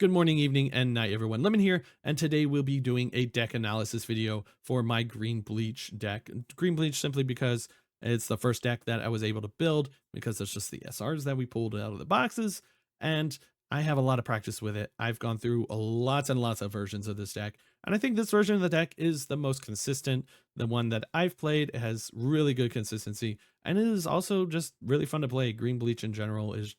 Good morning, evening, and night, everyone. Lemon here, and today we'll be doing a deck analysis video for my Green Bleach deck. Green Bleach simply because it's the first deck that I was able to build, because it's just the SRs that we pulled out of the boxes, and I have a lot of practice with it. I've gone through lots and lots of versions of this deck, and I think this version of the deck is the most consistent, the one that I've played. It has really good consistency, and it is also just really fun to play. Green Bleach in general is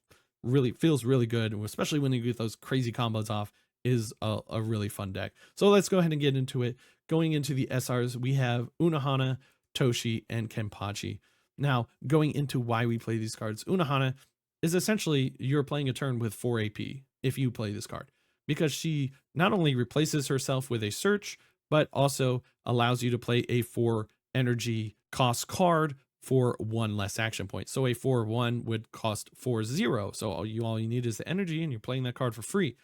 really feels really good, especially when you get those crazy combos off. Is a really fun deck. So let's go ahead and get into it. Going into the SRs, we have Unohana, Toshi, and Kenpachi. Now, going into why we play these cards, Unohana is essentially you're playing a turn with 4 AP if you play this card, because she not only replaces herself with a search, but also allows you to play a 4 energy cost card for 1 less action point. So a 4/1 would cost 4/0. So all you need is the energy, and you're playing that card for free.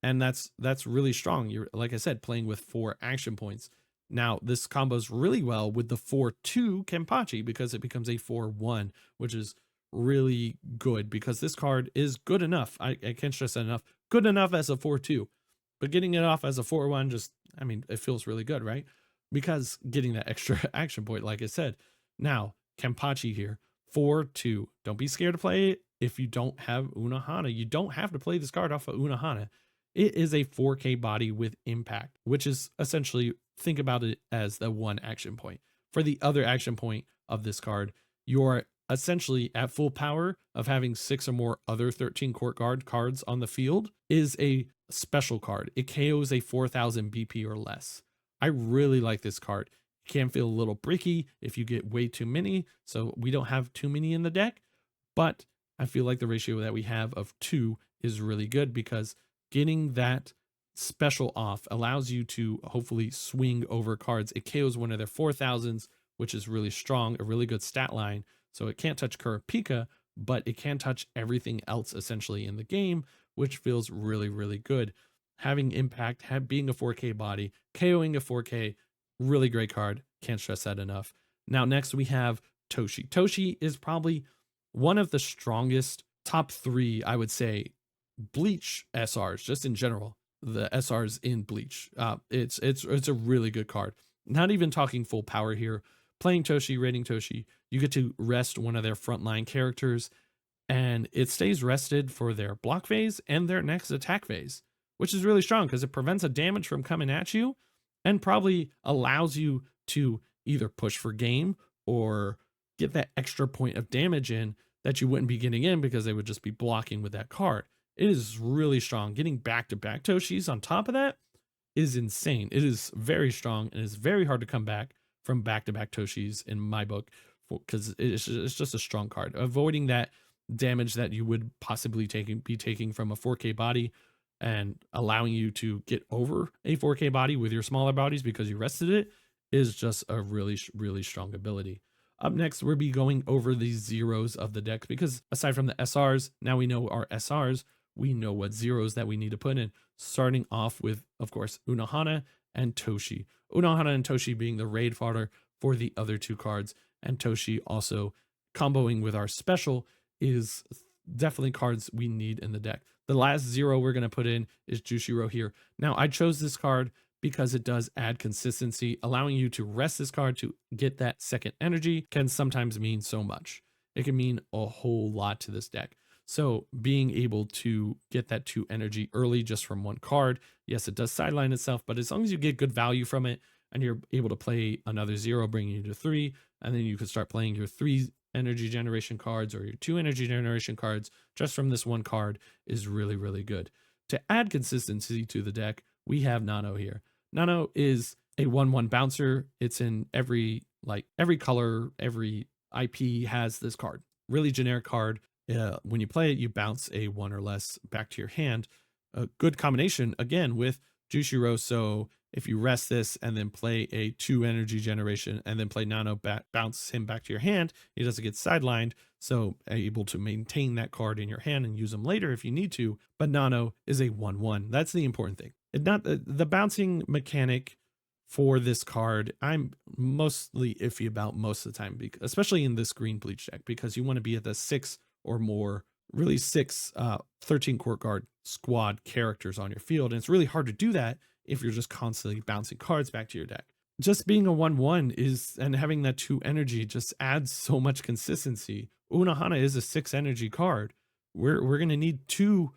And that's really strong. You're, like I said, playing with 4 action points. Now this combos really well with the 4/2 Kenpachi, because it becomes a 4/1, which is really good, because this card is good enough. I can't stress that enough. Good enough as a 4/2, but getting it off as a 4/1, just, I mean, it feels really good, right? Because getting that extra action point, like I said. Now, Kenpachi here, 4/2. Don't be scared to play it if you don't have Unohana. You don't have to play this card off of Unohana. It is a 4K body with impact, which is essentially, think about it as the 1 action point. For the other action point of this card, you're essentially at full power of having 6 or more other 13 court guard cards on the field. Is a special card. It KOs a 4000 BP or less. I really like this card. Can feel a little bricky if you get way too many, so we don't have too many in the deck, but I feel like the ratio that we have of 2 is really good, because getting that special off allows you to hopefully swing over cards. It KOs one of their 4000s, which is really strong, a really good stat line. So it can't touch Kurapika, but it can touch everything else essentially in the game, which feels really, really good. Having impact, being a 4K body, KOing a 4K, really great card. Can't stress that enough. Now, next we have Toshi. Toshi is probably one of the strongest top 3, I would say, Bleach SRs, just in general. The SRs in Bleach. It's a really good card. Not even talking full power here. Playing Toshi, rating Toshi, you get to rest one of their frontline characters, and it stays rested for their block phase and their next attack phase, which is really strong because it prevents a damage from coming at you, and probably allows you to either push for game or get that extra point of damage in that you wouldn't be getting in because they would just be blocking with that card. It is really strong. Getting back-to-back Toshis on top of that is insane. It is very strong, and it's very hard to come back from back-to-back Toshis in my book, because it's just a strong card. Avoiding that damage that you would possibly be taking from a 4K body, and allowing you to get over a 4K body with your smaller bodies because you rested it, is just a really, really strong ability. Up next, we'll be going over the zeros of the deck, because aside from the SRs, now we know our SRs, we know what zeros that we need to put in, starting off with, of course, Unohana and Toshi. Unohana and Toshi being the raid fodder for the other 2 cards, and Toshi also comboing with our special is definitely cards we need in the deck. The last 0 we're going to put in is Jushiro here. Now, I chose this card because it does add consistency. Allowing you to rest this card to get that second energy can sometimes mean so much. It can mean a whole lot to this deck. So being able to get that 2 energy early just from 1 card, yes, it does sideline itself, but as long as you get good value from it and you're able to play another 0, bringing you to 3, and then you can start playing your 3 energy generation cards or your 2 energy generation cards just from this 1 card, is really, really good. To add consistency to the deck, we have Nano here. Nano is a 1/1 bouncer. It's in every color, every IP has this card. Really generic card. When you play it, you bounce a 1 or less back to your hand. A good combination, again, with Jushiro. So if you rest this and then play a 2 energy generation and then play Nano, bounce him back to your hand, he doesn't get sidelined. So able to maintain that card in your hand and use them later if you need to. But Nano is a 1/1. That's the important thing. Not the bouncing mechanic for this card, I'm mostly iffy about most of the time, especially in this Green Bleach deck, because you want to be at the 6 or more really 13 court guard squad characters on your field. And it's really hard to do that if you're just constantly bouncing cards back to your deck. Just being a 1/1 is, and having that 2 energy just adds so much consistency. Unohana is a 6 energy card. We're gonna need two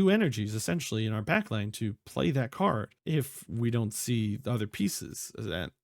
energies essentially in our backline to play that card if we don't see the other pieces.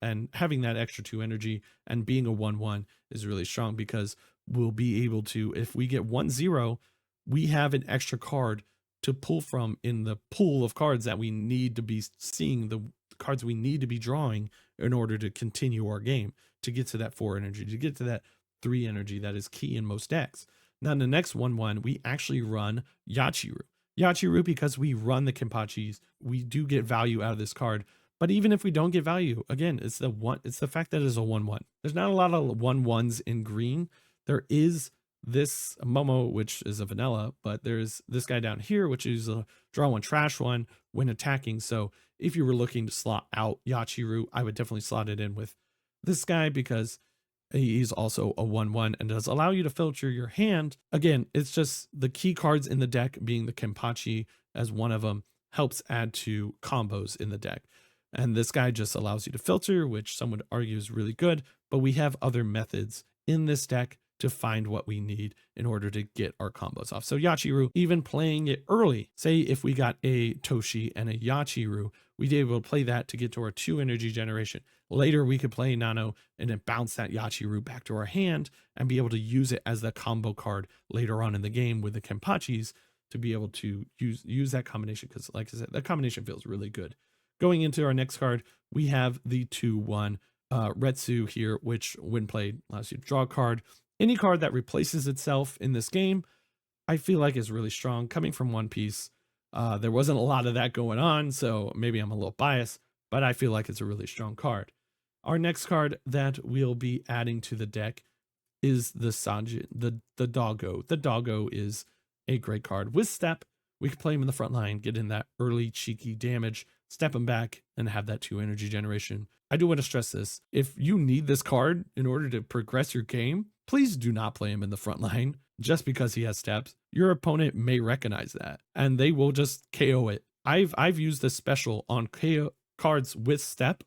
And having that extra 2 energy and being a 1/1 is really strong, because we'll be able to, if we get 1/0, we have an extra card to pull from in the pool of cards that we need to be seeing, the cards we need to be drawing in order to continue our game, to get to that 4 energy, to get to that 3 energy that is key in most decks. Now in the next 1/1, we actually run Yachiru. Yachiru, because we run the Kenpachis, we do get value out of this card. But even if we don't get value, again, it's the fact that it's a 1/1. There's not a lot of 1/1s in green. There is this Momo, which is a vanilla, but there's this guy down here, which is a draw 1, trash 1 when attacking. So if you were looking to slot out Yachiru, I would definitely slot it in with this guy, because he's also a 1/1 and does allow you to filter your hand. Again, it's just the key cards in the deck, being the Kenpachi as one of them, helps add to combos in the deck. And this guy just allows you to filter, which some would argue is really good, but we have other methods in this deck to find what we need in order to get our combos off. So Yachiru, even playing it early, say if we got a Toshi and a Yachiru, we'd be able to play that to get to our 2 energy generation. Later, we could play Nano and then bounce that Yachiru back to our hand and be able to use it as the combo card later on in the game with the Kenpachis to be able to use that combination, because like I said, that combination feels really good. Going into our next card, we have the 2/1 Retsu here, which when played allows you to draw a card. Any card that replaces itself in this game, I feel like is really strong. Coming from One Piece, there wasn't a lot of that going on, so maybe I'm a little biased, but I feel like it's a really strong card. Our next card that we'll be adding to the deck is the Sanjin, the Doggo. The Doggo is a great card. With Step, we can play him in the front line, get in that early cheeky damage, step him back, and have that 2 energy generation. I do want to stress this. If you need this card in order to progress your game, please do not play him in the front line just because he has steps. Your opponent may recognize that and they will just KO it. I've used this special on KO cards with step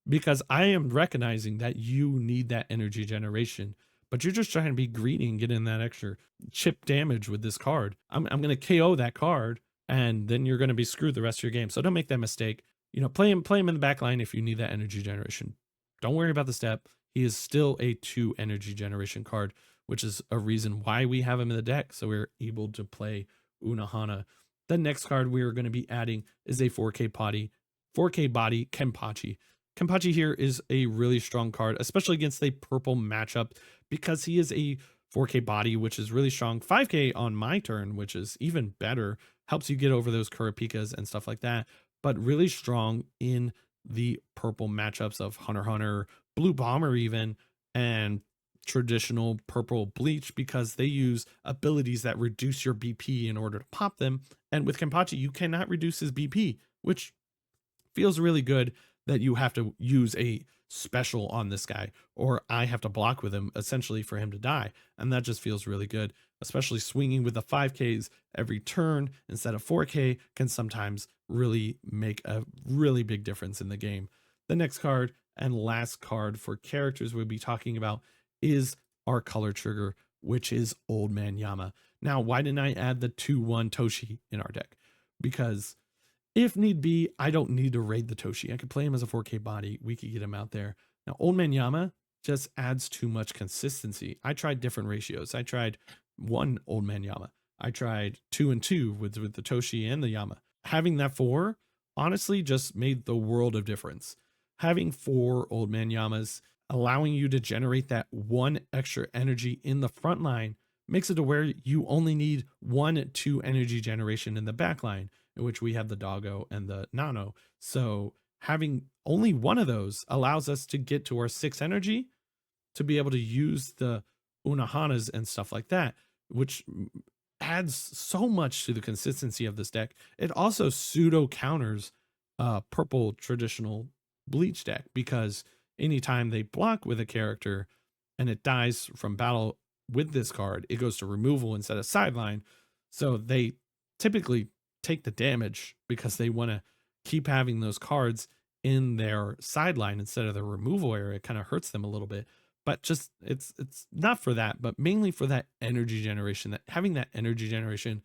because I am recognizing that you need that energy generation, but you're just trying to be greedy and get in that extra chip damage with this card. I'm going to KO that card, and then you're going to be screwed the rest of your game. So don't make that mistake. You know, play him in the back line if you need that energy generation. Don't worry about the step. He is still a 2 energy generation card, which is a reason why we have him in the deck. So we're able to play Unohana. The next card we are going to be adding is a 4K body Kenpachi. Kenpachi here is a really strong card, especially against a purple matchup, because he is a 4K body, which is really strong. 5K on my turn, which is even better, helps you get over those Kurapikas and stuff like that, but really strong in the purple matchups of Hunter x Hunter, Blue Bomber even, and traditional purple Bleach, because they use abilities that reduce your BP in order to pop them. And with Kenpachi, you cannot reduce his BP, which feels really good, that you have to use a special on this guy, or I have to block with him essentially for him to die. And that just feels really good, especially swinging with the 5Ks every turn instead of 4K can sometimes really make a really big difference in the game. The next card and last card for characters we'll be talking about is our color trigger, which is Old Man Yama. Now, why didn't I add the 2/1 Toshi in our deck? Because if need be, I don't need to raid the Toshi. I could play him as a 4K body. We could get him out there. Now, Old Man Yama just adds too much consistency. I tried different ratios. I tried 1 Old Man Yama. I tried 2 and 2 with the Toshi and the Yama. Having that 4 honestly just made the world of difference. Having 4 Old Man Yamas, allowing you to generate that 1 extra energy in the front line, makes it to where you only need 1-2 energy generation in the back line, in which we have the Doggo and the Nano. So having only 1 of those allows us to get to our 6 energy to be able to use the Unohanas and stuff like that, which adds so much to the consistency of this deck. It also pseudo counters purple traditional Bleach deck, because anytime they block with a character and it dies from battle with this card, it goes to removal instead of sideline. So they typically take the damage because they want to keep having those cards in their sideline instead of their removal area. It kind of hurts them a little bit. But just it's not for that, but mainly for that energy generation. That having that energy generation,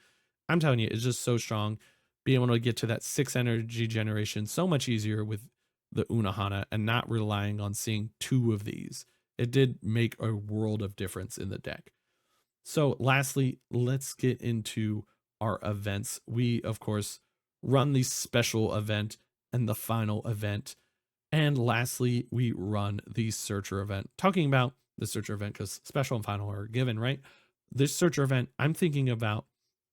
I'm telling you, is just so strong. Being able to get to that 6 energy generation so much easier with the Unohana and not relying on seeing 2 of these. It did make a world of difference in the deck. So lastly, let's get into our events. We, of course, run the special event and the final event. And lastly, we run the searcher event. Talking about the searcher event, because special and final are given, right? This searcher event, I'm thinking about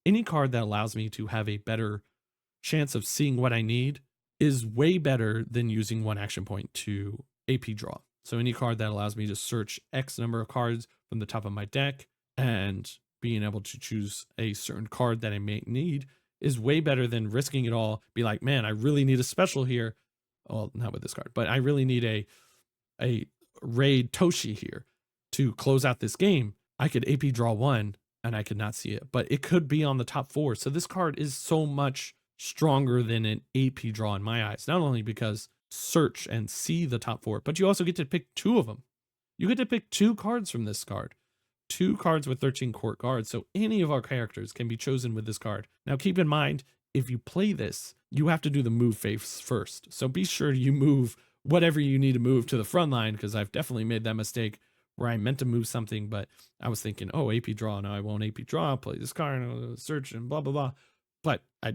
any card that allows me to have a better chance of seeing what I need is way better than using 1 action point to AP draw. So any card that allows me to search X number of cards from the top of my deck and being able to choose a certain card that I may need is way better than risking it all. Be like, man, I really need a special here. Well, not with this card, but I really need a raid Toshi here to close out this game. I could AP draw 1 and I could not see it, but it could be on the top 4. So this card is so much stronger than an AP draw in my eyes, not only because search and see the top 4, but you also get to pick 2 of them. You get to pick 2 cards from this card, 2 cards with 13 court guards. So any of our characters can be chosen with this card. Now keep in mind, if you play this, you have to do the move phase first. So be sure you move whatever you need to move to the front line, because I've definitely made that mistake where I meant to move something, but I was thinking, oh, AP draw. No, I won't AP draw. I'll play this card and I'll search and blah, blah, blah. But I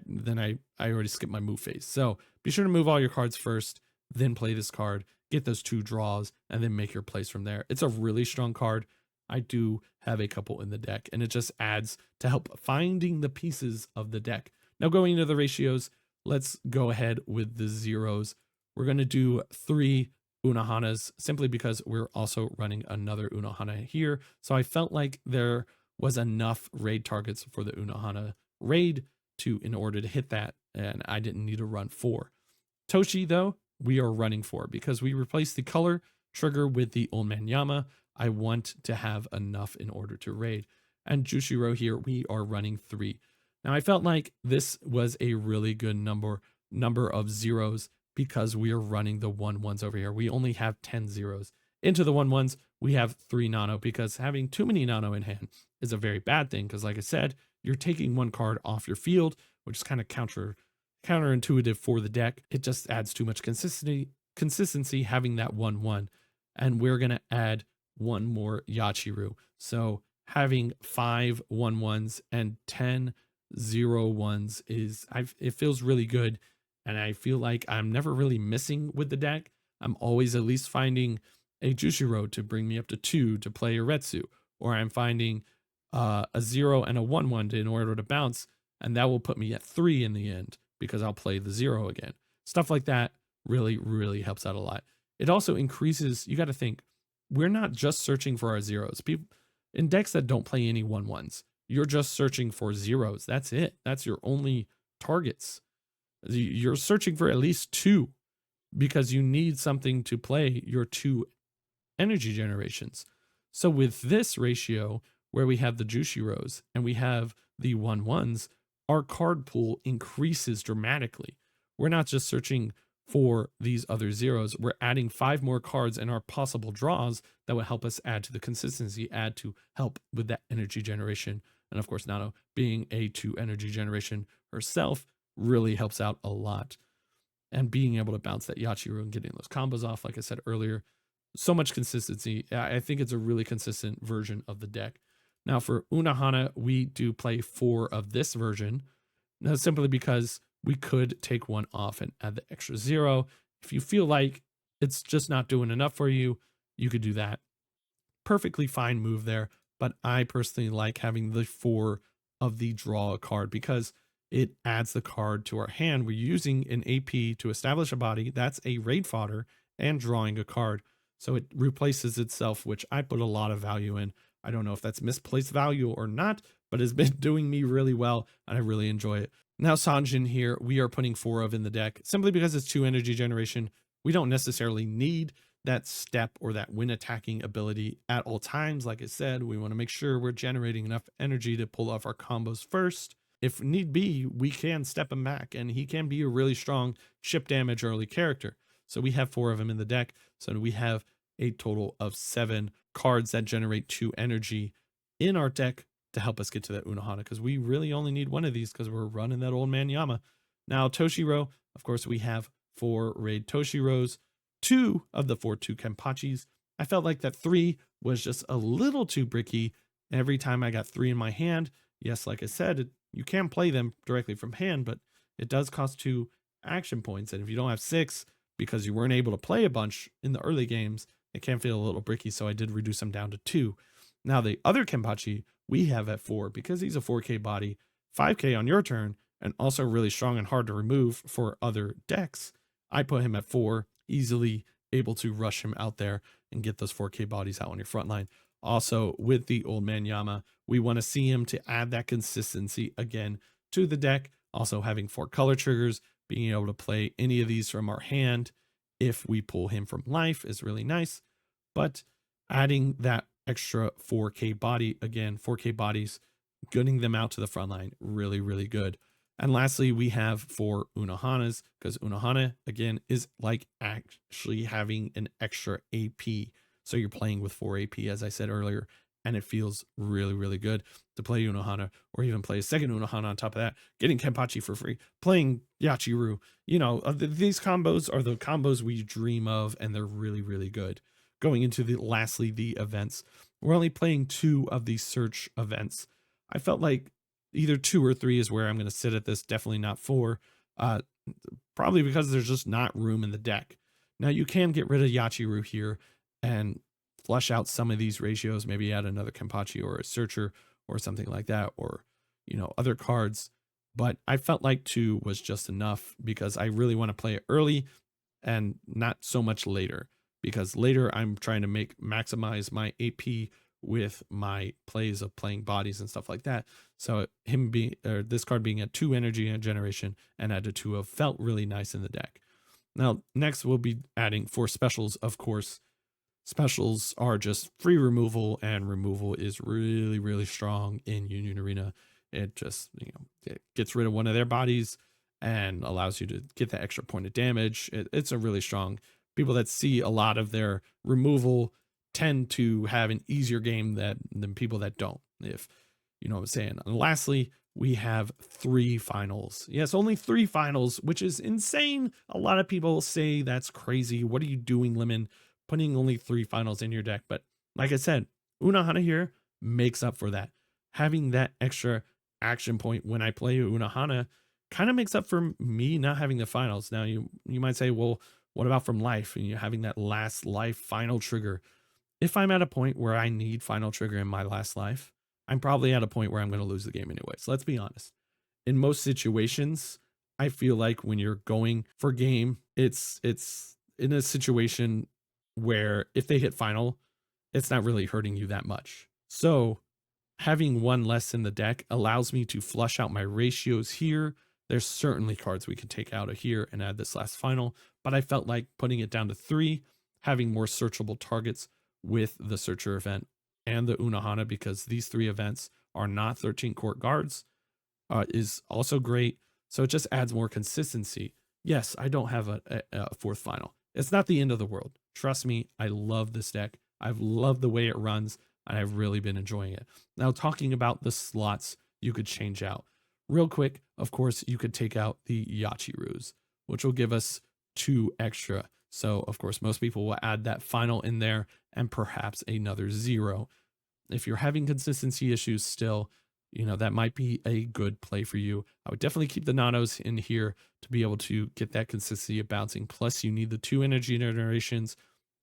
already skipped my move phase. So be sure to move all your cards first, then play this card, get those 2 draws, and then make your plays from there. It's a really strong card. I do have a couple in the deck, and it just adds to help finding the pieces of the deck. Now going into the ratios, let's go ahead with the zeros. We're going to do 3 Unohanas simply because we're also running another Unohana here. So I felt like there was enough raid targets for the Unohana raid in order to hit that, and I didn't need to run 4. Toshi, though, we are running 4 because we replaced the color trigger with the Old Man Yama. I want to have enough in order to raid. And Jushiro here, we are running 3. Now I felt like this was a really good number of zeros because we are running the 1/1s over here. We only have 10 zeros. Into the 1/1s, we have 3 nano, because having too many nano in hand is a very bad thing, because like I said, you're taking 1 card off your field, which is kind of counterintuitive for the deck. It just adds too much consistency having that 1/1. And we're going to add 1 more Yachiru. So having 5 1/1s and 10 0/1s it feels really good. And I feel like I'm never really missing with the deck. I'm always at least finding a Jushiro to bring me up to 2 to play Uretsu, or I'm finding a 0 and a 1/1 in order to bounce, and that will put me at 3 in the end because I'll play the 0 again. Stuff like that really, really helps out a lot. It also increases, you got to think, we're not just searching for our zeros. People in decks that don't play any 1/1s, you're just searching for zeros. That's it. That's your only targets. You're searching for at least 2 because you need something to play your 2 energy generations. So with this ratio, where we have the Jushiros and we have the 1/1s, our card pool increases dramatically. We're not just searching for these other zeros. We're adding 5 more cards in our possible draws that will help us add to the consistency, add to help with that energy generation. And of course, Nano being a 2 energy generation herself really helps out a lot. And being able to bounce that Yachiru and getting those combos off, like I said earlier, so much consistency. I think it's a really consistent version of the deck. Now for Unohana, we do play 4 of this version. Now simply because we could take 1 off and add the extra 0. If you feel like it's just not doing enough for you, you could do that. Perfectly fine move there, but I personally like having the 4 of the draw a card because it adds the card to our hand. We're using an AP to establish a body. That's a raid fodder and drawing a card. So it replaces itself, which I put a lot of value in. I don't know if that's misplaced value or not, but it's been doing me really well, and I really enjoy it. Now Sanjin here, we are putting 4 of in the deck simply because it's 2 energy generation. We don't necessarily need that step or that win attacking ability at all times. Like I said, we want to make sure we're generating enough energy to pull off our combos first. If need be, we can step him back, and he can be a really strong chip damage early character. So we have 4 of them in the deck. So we have a total of 7 cards that generate 2 energy in our deck to help us get to that Unohana, because we really only need one of these because we're running that old man Yama. Now, Toshiro, of course, we have 4 Raid Toshiros, 2 of the 4 2 Kenpachis. I felt like that 3 was just a little too bricky. Every time I got 3 in my hand, yes, like I said, you can play them directly from hand, but it does cost 2 action points. And if you don't have 6 because you weren't able to play a bunch in the early games, it can feel a little bricky. So I did reduce them down to 2. Now, the other Kenpachi we have at 4 because he's a 4K body, 5K on your turn, and also really strong and hard to remove for other decks. I put him at 4, easily able to rush him out there and get those 4K bodies out on your front line. Also, with the Old Man Yama, we want to see him to add that consistency again to the deck. Also, having 4 color triggers, being able to play any of these from our hand if we pull him from life is really nice. But adding that extra 4K body, again, 4K bodies, getting them out to the front line, really, really good. And lastly, we have 4 Unohanas, because Unohana, again, is like actually having an extra AP. So you're playing with 4 AP, as I said earlier, and it feels really, really good to play Unohana, or even play a second Unohana on top of that, getting Kenpachi for free, playing Yachiru. You know, these combos are the combos we dream of, and they're really, really good. Going into lastly, the events. We're only playing 2 of these search events. I felt like either 2 or 3 is where I'm going to sit at this, definitely not 4. Probably because there's just not room in the deck. Now, you can get rid of Yachiru here and flush out some of these ratios, maybe add another Kenpachi or a searcher or something like that, or, you know, other cards. But I felt like 2 was just enough because I really want to play it early and not so much later, because later I'm trying to maximize my AP with my plays of playing bodies and stuff like that. So him being, or this card being at 2 energy and generation and added 2 of, felt really nice in the deck. Now, next we'll be adding 4 specials, of course. Specials are just free removal, and removal is really, really strong in Union Arena. It just, you know, it gets rid of one of their bodies and allows you to get that extra point of damage. It's a really strong. People that see a lot of their removal tend to have an easier game than people that don't, if you know what I'm saying. And lastly, we have 3 finals. Yes, only 3 finals, which is insane. A lot of people say that's crazy. What are you doing, Lemon, putting only 3 finals in your deck? But like I said, Unohana here makes up for that. Having that extra action point when I play Unohana kind of makes up for me not having the finals. Now, you might say, well, what about from life? And you having that last life final trigger. If I'm at a point where I need final trigger in my last life, I'm probably at a point where I'm going to lose the game anyway. So let's be honest. In most situations, I feel like when you're going for game, it's in a situation where if they hit final, it's not really hurting you that much. So having 1 less in the deck allows me to flush out my ratios here. There's certainly cards we can take out of here and add this last final, but I felt like putting it down to 3, having more searchable targets with the searcher event and the Unohana, because these 3 events are not 13 court guards, is also great. So it just adds more consistency. Yes, I don't have a 4th final. It's not the end of the world. Trust me, I love this deck. I've loved the way it runs, and I've really been enjoying it. Now, talking about the slots you could change out. Real quick, of course, you could take out the Yachirus, which will give us 2 extra. So, of course, most people will add that final in there and perhaps another 0. If you're having consistency issues still, you know, that might be a good play for you. I would definitely keep the nanos in here to be able to get that consistency of bouncing. Plus, you need the 2 energy generations,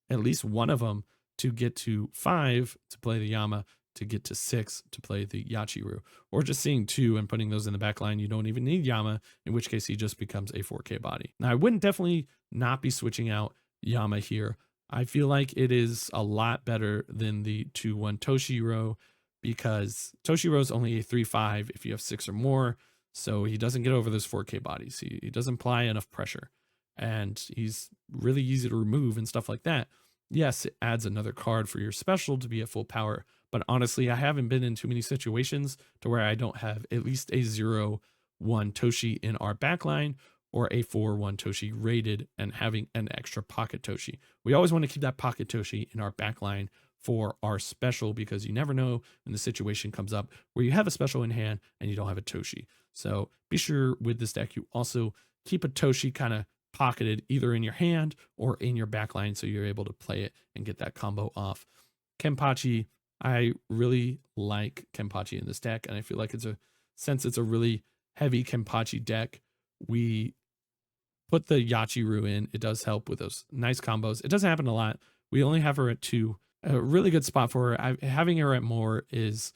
at least one of them, to get to 5 to play the Yama, to get to 6 to play the Yachiru. Or just seeing 2 and putting those in the back line, you don't even need Yama, in which case he just becomes a 4K body. Now, I wouldn't definitely not be switching out Yama here. I feel like it is a lot better than the 2-1 Toshiro, because Toshiro is only a 3-5 if you have 6 or more, so he doesn't get over those 4K bodies. He doesn't apply enough pressure, and he's really easy to remove and stuff like that. Yes, it adds another card for your special to be at full power, but honestly, I haven't been in too many situations to where I don't have at least a 0/1 Toshi in our backline or a 4/1 Toshi rated and having an extra pocket Toshi. We always want to keep that pocket Toshi in our backline for our special because you never know when the situation comes up where you have a special in hand and you don't have a Toshi. So be sure with this deck, you also keep a Toshi kind of pocketed either in your hand or in your backline so you're able to play it and get that combo off. Kenpachi, I really like Kenpachi in this deck, and I feel like since it's a really heavy Kenpachi deck, we put the Yachiru in. It does help with those nice combos. It doesn't happen a lot. We only have her at 2. A really good spot for her. Having her at more is,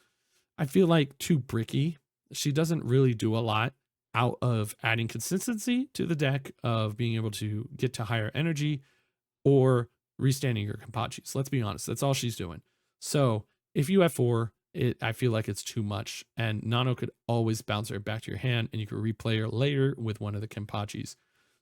I feel like, too bricky. She doesn't really do a lot out of adding consistency to the deck, of being able to get to higher energy or restanding your Kenpachis. Let's be honest, that's all she's doing. So if you have 4, I feel like it's too much, and Nano could always bounce her back to your hand and you could replay her later with one of the Kenpachis.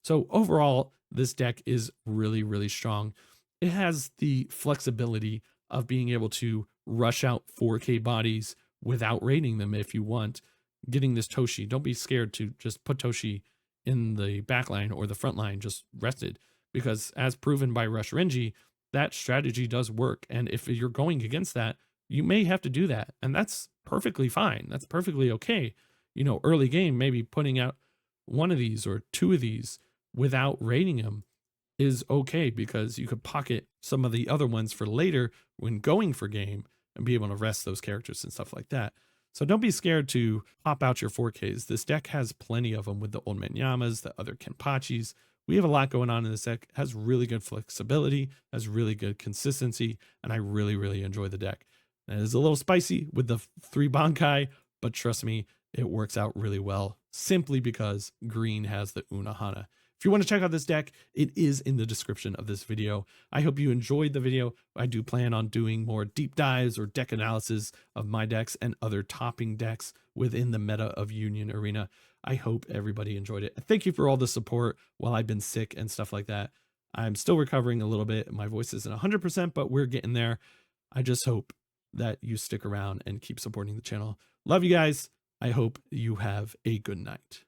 So overall, this deck is really, really strong. It has the flexibility of being able to rush out 4K bodies without raiding them if you want. Getting this Toshi, don't be scared to just put Toshi in the backline or the front line just rested, because as proven by Rush Renji, that strategy does work. And if you're going against that, you may have to do that. And that's perfectly fine. That's perfectly okay. You know, early game, maybe putting out 1 of these or 2 of these without raiding them is okay, because you could pocket some of the other ones for later when going for game and be able to rest those characters and stuff like that. So don't be scared to pop out your 4Ks. This deck has plenty of them with the Old Man Yamas, the other Kenpachis. We have a lot going on in this deck. It has really good flexibility, has really good consistency, and I really, really enjoy the deck. And it is a little spicy with the 3 Bankai, but trust me, it works out really well simply because green has the Unohana. If you want to check out this deck, it is in the description of this video. I hope you enjoyed the video. I do plan on doing more deep dives or deck analysis of my decks and other topping decks within the meta of Union Arena. I hope everybody enjoyed it. Thank you for all the support while I've been sick and stuff like that. I'm still recovering a little bit. My voice isn't 100%, but we're getting there. I just hope that you stick around and keep supporting the channel. Love you guys. I hope you have a good night.